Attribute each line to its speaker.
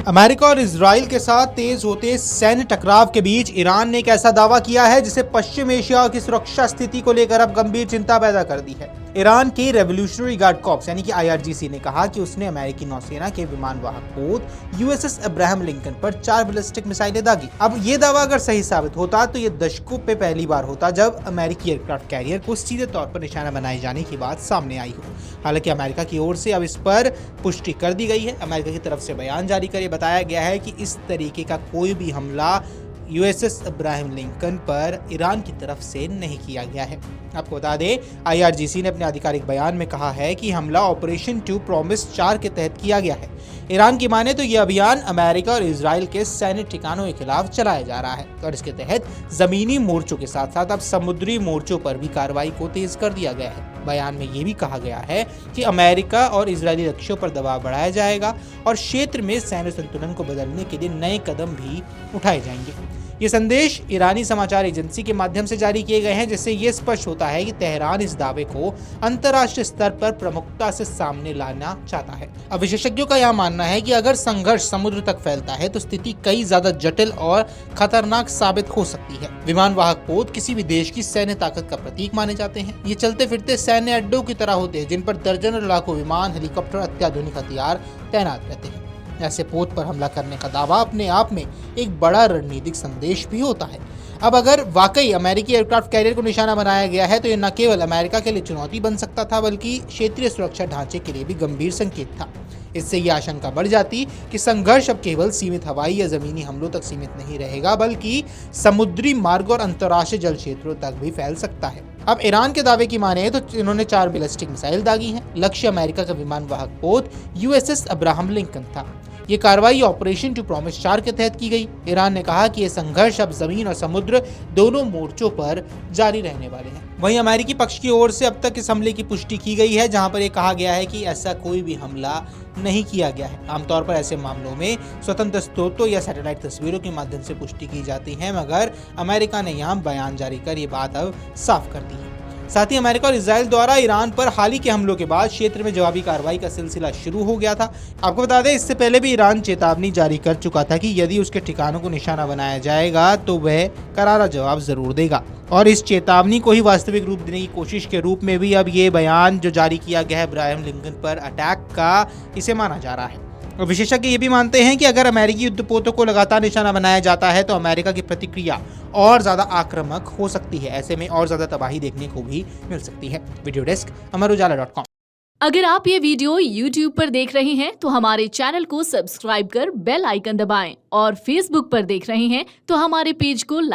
Speaker 1: America और Israel के साथ तेज होते सैन्य टकराव के बीच ईरान ने एक ऐसा दावा किया है जिसे पश्चिम एशिया की सुरक्षा स्थिति को लेकर अब गंभीर चिंता पैदा कर दी है। ईरान की रेवोल्यूशनरी गार्ड कॉर्प्स यानी कि IRGC ने कहा कि उसने अमेरिकी नौसेना के विमान वाहक पोत USS अब्राहम लिंकन पर 4 बैलिस्टिक मिसाइलें दागी। अब ये दावा अगर सही साबित होता तो ये दशकों पे पहली बार होता जब अमेरिकी एयरक्राफ्ट कैरियर को सीधे तौर पर निशाना बनाए जाने की बात सामने आई हो। हालांकि अमेरिका की ओर से अब इस पर पुष्टि कर दी गई है। अमेरिका की तरफ से बयान जारी कर बताया गया है कि इस तरीके का कोई भी हमला USS अब्राहम लिंकन पर ईरान की तरफ से नहीं किया गया है। आपको बता दें, IRGC ने अपने आधिकारिक बयान में कहा है कि हमला ऑपरेशन 2 प्रॉमिस 4 के तहत किया गया है। ईरान की माने तो यह अभियान अमेरिका और इजराइल के सैन्य ठिकानों के खिलाफ चलाया जा रहा है और इसके तहत जमीनी मोर्चों के साथ साथ अब समुद्री मोर्चों पर भी कार्रवाई को तेज कर दिया गया है। बयान में यह भी कहा गया है कि अमेरिका और इजरायली लक्ष्यों पर दबाव बढ़ाया जाएगा और क्षेत्र में सैन्य संतुलन को बदलने के लिए नए कदम भी उठाए जाएंगे। ये संदेश ईरानी समाचार एजेंसी के माध्यम से जारी किए गए हैं, जिससे ये स्पष्ट होता है कि तेहरान इस दावे को अंतर्राष्ट्रीय स्तर पर प्रमुखता से सामने लाना चाहता है। अब विशेषज्ञों का यह मानना है कि अगर संघर्ष समुद्र तक फैलता है तो स्थिति कई ज्यादा जटिल और खतरनाक साबित हो सकती है। विमान वाहक पोत किसी भी देश की सैन्य ताकत का प्रतीक माने जाते हैं। ये चलते फिरते सैन्य अड्डों की तरह होते हैं जिन पर दर्जनों लाखों विमान, हेलीकॉप्टर, अत्याधुनिक हथियार तैनात रहते हैं। ऐसे पोत पर हमला करने का दावा अपने आप में एक बड़ा रणनीतिक संदेश भी होता है। अब अगर वाकई अमेरिकी एयरक्राफ्ट कैरियर को निशाना बनाया गया है तो ये न केवल अमेरिका के लिए चुनौती बन सकता था बल्कि क्षेत्रीय सुरक्षा ढांचे के लिए भी गंभीर संकेत था। इससे ये आशंका बढ़ जाती कि संघर्ष अब केवल सीमित हवाई या जमीनी हमलों तक सीमित नहीं रहेगा बल्कि समुद्री मार्ग और अंतर्राष्ट्रीय जल क्षेत्रों तक भी फैल सकता है। अब ईरान के दावे की माने तो इन्होंने 4 बैलिस्टिक मिसाइल दागी हैं। लक्ष्य अमेरिका का विमान वाहक पोत USS अब्राहम लिंकन था। ये कार्रवाई ऑपरेशन 2 प्रॉमिस 4 के तहत की गई। ईरान ने कहा कि ये संघर्ष अब जमीन और समुद्र दोनों मोर्चों पर जारी रहने वाले हैं। वहीं अमेरिकी पक्ष की ओर से अब तक इस हमले की पुष्टि की गई है, जहां पर ये कहा गया है कि ऐसा कोई भी हमला नहीं किया गया है। आमतौर पर ऐसे मामलों में स्वतंत्र स्रोतों या सैटेलाइट तस्वीरों के माध्यम से पुष्टि की जाती है, मगर अमेरिका ने यहाँ बयान जारी कर ये बात अब साफ कर दी है। साथ ही अमेरिका और इजराइल द्वारा ईरान पर हाल ही के हमलों के बाद क्षेत्र में जवाबी कार्रवाई का सिलसिला शुरू हो गया था। आपको बता दें, इससे पहले भी ईरान चेतावनी जारी कर चुका था कि यदि उसके ठिकानों को निशाना बनाया जाएगा तो वह करारा जवाब जरूर देगा और इस चेतावनी को ही वास्तविक रूप देने की कोशिश के रूप में भी अब ये बयान जो जारी किया गया है अब्राहम लिंकन पर अटैक का, इसे माना जा रहा है। और विशेषज्ञ ये भी मानते हैं कि अगर अमेरिकी युद्धपोतों को लगातार निशाना बनाया जाता है तो अमेरिका की प्रतिक्रिया और ज्यादा आक्रामक हो सकती है। ऐसे में और ज्यादा तबाही देखने को भी मिल सकती है। Video desk Amarujala dot com.
Speaker 2: अगर आप ये वीडियो YouTube पर देख रहे हैं तो हमारे चैनल को सब्सक्राइब कर बेल आइकन दबाएं और Facebook पर देख रहे हैं तो हमारे पेज को लाइक